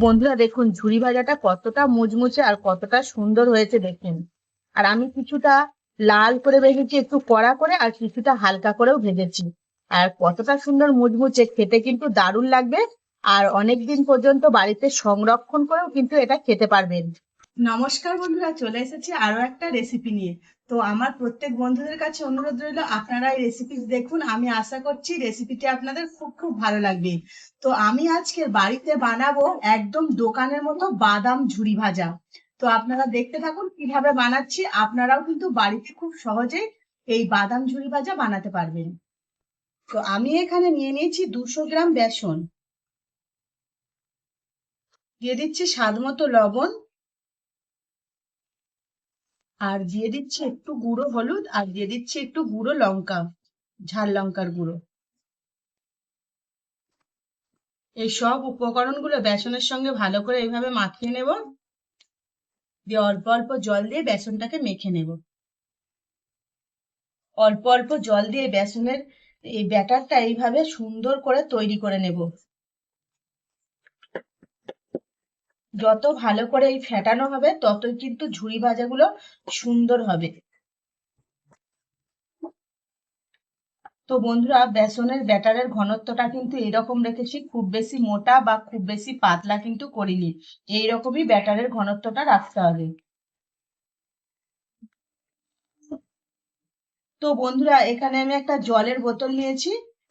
বন্ধুরা দেখুন ঝুরি ভাজাটা কতটা মুচমুচে আর কতটা সুন্দর হয়েছে দেখুন। আর আমি কিছুটা লাল করে ভেজেছি, একটু কড়া করে, আর কিছুটা হালকা করেও ভেজেছি। আর কতটা সুন্দর মুচমুচে, খেতে কিন্তু দারুণ লাগবে। আর অনেকদিন পর্যন্ত বাড়িতে সংরক্ষণ করেও কিন্তু এটা খেতে পারবেন। নমস্কার বন্ধুরা, চলে এসেছি আরো একটা রেসিপি নিয়ে। তো আমার প্রত্যেক বন্ধুদের কাছে অনুরোধ রইল, আপনারা এই রেসিপি দেখুন। আমি আশা করছি রেসিপিটি আপনাদের খুব খুব ভালো লাগবে। তো আমি আজকে বাড়িতে বানাবো একদম দোকানের মতো বাদাম ঝুরি ভাজা। তো আপনারা দেখতে থাকুন কিভাবে বানাচ্ছি। আপনারাও কিন্তু বাড়িতে খুব সহজেই এই বাদাম ঝুরি ভাজা বানাতে পারবেন। তো আমি এখানে নিয়ে নিয়েছি 200 গ্রাম বেসন, দিয়ে দিচ্ছি স্বাদ মতো লবণ, আর দিয়ে দিচ্ছি একটু গুঁড়ো হলুদ, আর দিয়ে দিচ্ছি একটু গুঁড়ো লঙ্কা, ঝাল লঙ্কার গুঁড়ো। এই সব উপকরণগুলো বেসনের সঙ্গে ভালো করে এইভাবে মাখিয়ে নেব, দিয়ে অল্প অল্প জল দিয়ে বেসনটাকে মেখে নেব। অল্প অল্প জল দিয়ে বেসনের এই ব্যাটারটা এইভাবে সুন্দর করে তৈরি করে নেব। যত ভালো করে এই ফেটানো হবে ততই কিন্তু ঝুরি ভাজাগুলো সুন্দর হবে। তো বন্ধুরা, বেসনের ব্যাটারের ঘনত্বটা কিন্তু এরকম রেখেছি, খুব বেশি মোটা বা খুব বেশি পাতলা কিন্তু করিনি। এইরকমই ব্যাটারের ঘনত্বটা রাখতে হবে। তো বন্ধুরা, এখানে আমি একটা জলের বোতল নিয়েছি,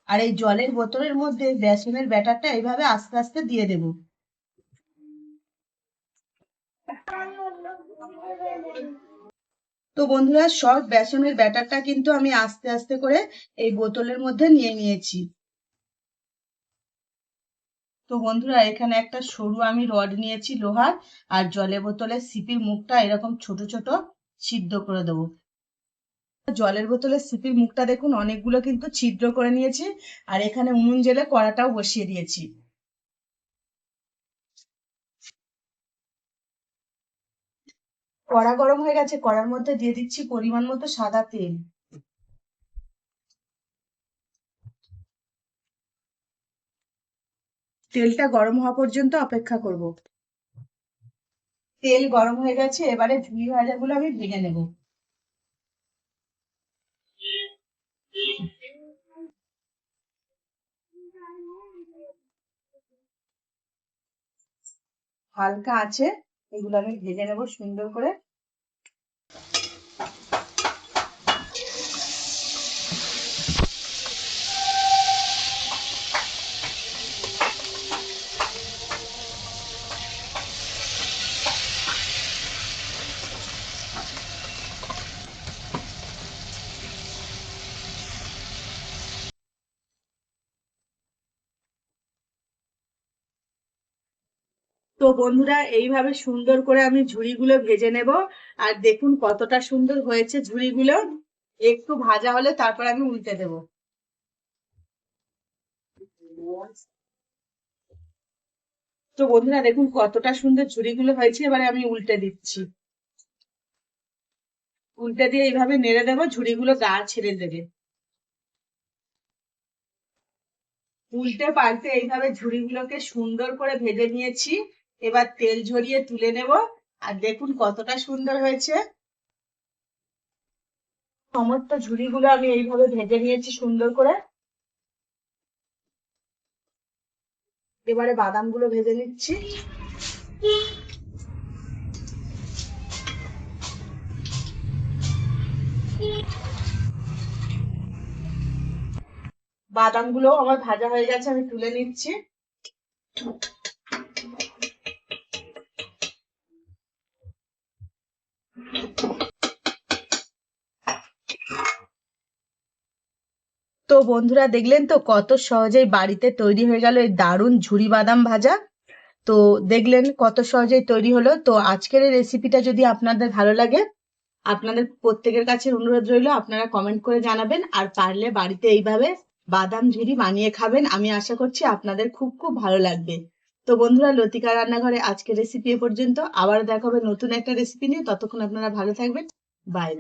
আর এই জলের বোতলের মধ্যে বেসনের ব্যাটারটা এইভাবে আস্তে আস্তে দিয়ে দেব। তো বন্ধুরা, সব বেসনের ব্যাটারটা কিন্তু আমি আস্তে আস্তে করে এই বোতলের মধ্যে নিয়ে নিয়েছি। তো বন্ধুরা, এখানে একটা সরু আমি রড নিয়েছি লোহার, আর জলের বোতলের সিপির মুখটা এরকম ছোট ছোট ছিদ্র করে দেবো। জলের বোতলের সিপির মুখটা দেখুন অনেকগুলো কিন্তু ছিদ্র করে নিয়েছি। আর এখানে উনুন জেলে কড়াটাও বসিয়ে দিয়েছি। কড়া গরম হয়ে গেছে, কড়ার মধ্যে দিয়ে দিচ্ছি পরিমাণ মতো সাদা তেল। তেলটা গরম হওয়া পর্যন্ত অপেক্ষা করব। তেল গরম হয়ে গেছে, এবারে ঝুরি ভাজাগুলো আমি ভেজে নেব। হালকা আছে, এগুলো আমি ভেজে নেব সুন্দর করে। তো বন্ধুরা, এইভাবে সুন্দর করে আমি ঝুড়িগুলো ভেজে নেব। আর দেখুন কতটা সুন্দর হয়েছে ঝুড়িগুলো। একটু ভাজা হলে তারপর আমি উল্টে দেব। তো বন্ধুরা দেখুন কতটা সুন্দর ঝুড়িগুলো হয়েছে, এবারে আমি উল্টে দিচ্ছি। উল্টে দিয়ে এইভাবে নেড়ে দেবো, ঝুড়িগুলো গা ছেড়ে দেবে। উল্টে পাল্টে এইভাবে ঝুড়িগুলোকে সুন্দর করে ভেজে নিয়েছি। এবার তেল ঝরিয়ে তুলে নেব। আর দেখুন কতটা সুন্দর হয়েছে। সমস্ত ঝুড়িগুলো আমি এইভাবে ভেজে নিয়েছি সুন্দর করে। এবারে বাদামগুলো ভেজে নিচ্ছি। বাদামগুলো আমার ভাজা হয়ে গেছে, আমি তুলে নিচ্ছি। তো বন্ধুরা, দেখলেন তো কত সহজেই বাড়িতে তৈরি হয়ে গেল এই দারুণ ঝুরি বাদাম ভাজা। তো দেখলেন কত সহজেই তৈরি হলো। তো আজকের এই রেসিপিটা যদি আপনাদের ভালো লাগে, আপনাদের প্রত্যেকের কাছে অনুরোধ রইল আপনারা কমেন্ট করে জানাবেন। আর পারলে বাড়িতে এইভাবে বাদাম ঝুরি বানিয়ে খাবেন, আমি আশা করছি আপনাদের খুব খুব ভালো লাগবে। তো বন্ধুরা, লতিকা রান্নাঘরে আজকের রেসিপি এ পর্যন্ত। আবার দেখা হবে নতুন একটা রেসিপি নিয়ে। ততক্ষণ আপনারা ভালো থাকবেন। বাই।